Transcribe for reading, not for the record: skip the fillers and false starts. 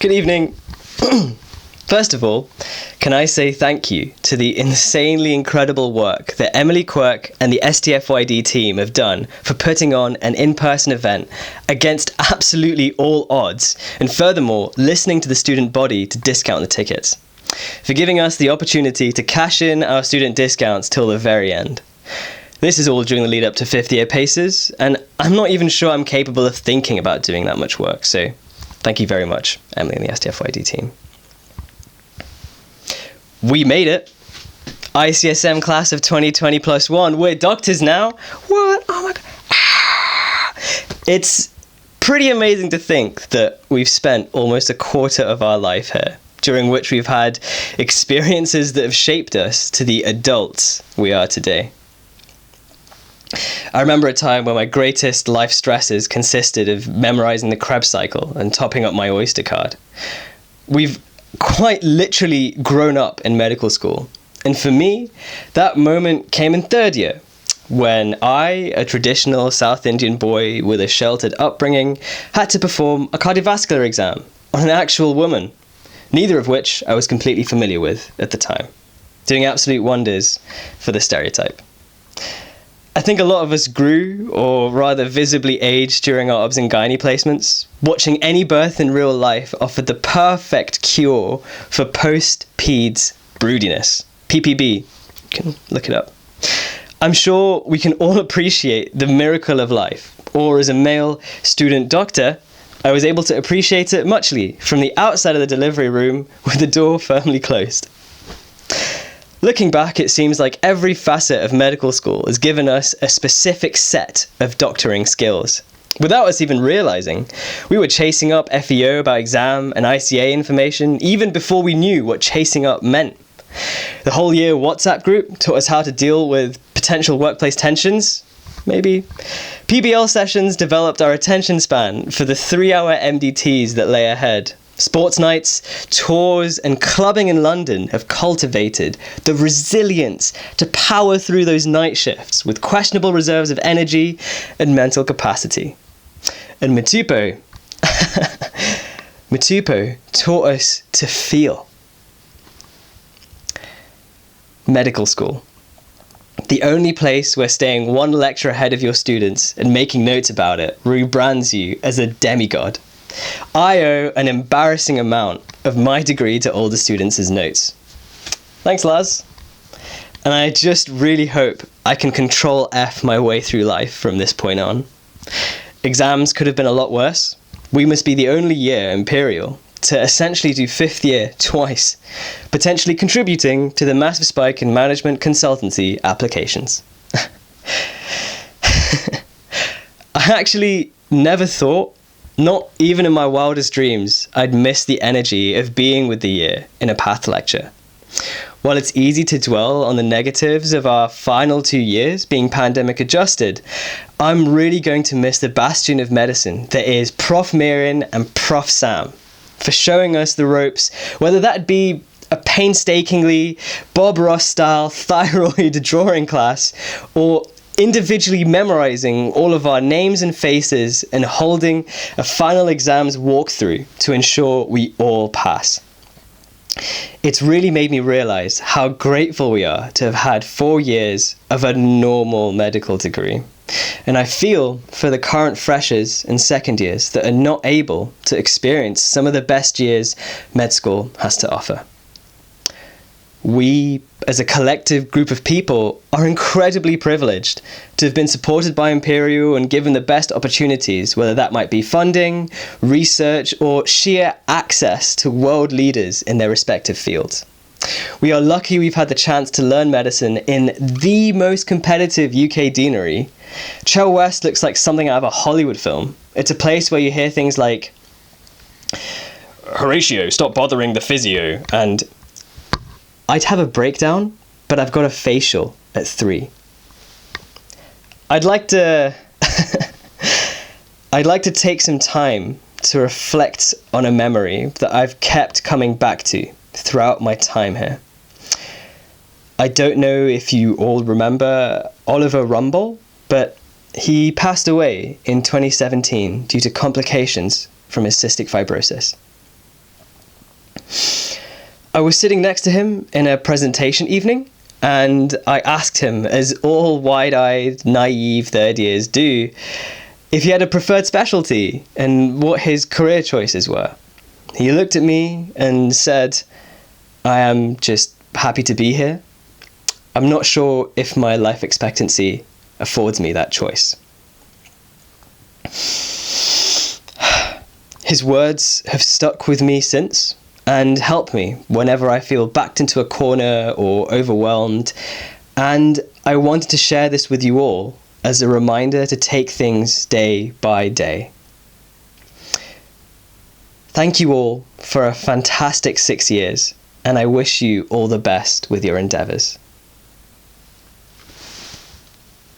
Good evening. First of all, can I say thank you to the insanely incredible work that Emily Quirk and the STFYD team have done for putting on an in-person event against absolutely all odds, and furthermore, listening to the student body to discount the tickets. For giving us the opportunity to cash in our student discounts till the very end. This is all during the lead up to 5th year PACES, and I'm not even sure I'm capable of thinking about doing that much work, so thank you very much, Emily and the STFYD team. We made it. ICSM class of 2020 plus one. We're doctors now. What? Oh my God. It's pretty amazing to think that we've spent almost a quarter of our life here, during which we've had experiences that have shaped us to the adults we are today. I remember a time when my greatest life stresses consisted of memorizing the Krebs cycle and topping up my Oyster card. We've quite literally grown up in medical school. And for me, that moment came in 3rd year, when I, a traditional South Indian boy with a sheltered upbringing, had to perform a cardiovascular exam on an actual woman, neither of which I was completely familiar with at the time, doing absolute wonders for the stereotype. I think a lot of us grew, or rather visibly aged, during our obs and gynae placements. Watching any birth in real life offered the perfect cure for post-peds broodiness. PPB. You can look it up. I'm sure we can all appreciate the miracle of life, or as a male student doctor, I was able to appreciate it muchly from the outside of the delivery room with the door firmly closed. Looking back, it seems like every facet of medical school has given us a specific set of doctoring skills. Without us even realizing, we were chasing up FEO about exam and ICA information even before we knew what chasing up meant. The whole year WhatsApp group taught us how to deal with potential workplace tensions, maybe. PBL sessions developed our attention span for the 3-hour MDTs that lay ahead. Sports nights, tours, and clubbing in London have cultivated the resilience to power through those night shifts with questionable reserves of energy and mental capacity. And Matupo taught us to feel. Medical school. The only place where staying one lecture ahead of your students and making notes about it rebrands you as a demigod. I owe an embarrassing amount of my degree to older students as notes. Thanks, Laz. And I just really hope I can control F my way through life from this point on. Exams could have been a lot worse. We must be the only year, Imperial, to essentially do 5th year twice, potentially contributing to the massive spike in management consultancy applications. I actually never thought, not even in my wildest dreams, I'd miss the energy of being with the year in a path lecture. While it's easy to dwell on the negatives of our final 2 years being pandemic adjusted, I'm really going to miss the bastion of medicine that is Prof. Mirin and Prof. Sam for showing us the ropes, whether that be a painstakingly Bob Ross style thyroid drawing class or individually memorizing all of our names and faces and holding a final exams walkthrough to ensure we all pass. It's really made me realize how grateful we are to have had 4 years of a normal medical degree. And I feel for the current freshers and second years that are not able to experience some of the best years med school has to offer. We, as a collective group of people, are incredibly privileged to have been supported by Imperial and given the best opportunities, whether that might be funding, research, or sheer access to world leaders in their respective fields. We are lucky we've had the chance to learn medicine in the most competitive UK deanery. Chell West looks like something out of a Hollywood film. It's a place where you hear things like, "Horatio, stop bothering the physio," and I'd have a breakdown, but I've got a facial at 3. I'd like to take some time to reflect on a memory that I've kept coming back to throughout my time here. I don't know if you all remember Oliver Rumble, but he passed away in 2017 due to complications from his cystic fibrosis. I was sitting next to him in a presentation evening, and I asked him, as all wide-eyed, naive third years do, if he had a preferred specialty and what his career choices were. He looked at me and said, I am just happy to be here. I'm not sure if my life expectancy affords me that choice. His words have stuck with me since and help me whenever I feel backed into a corner or overwhelmed. And I wanted to share this with you all as a reminder to take things day by day. Thank you all for a fantastic 6 years, and I wish you all the best with your endeavours.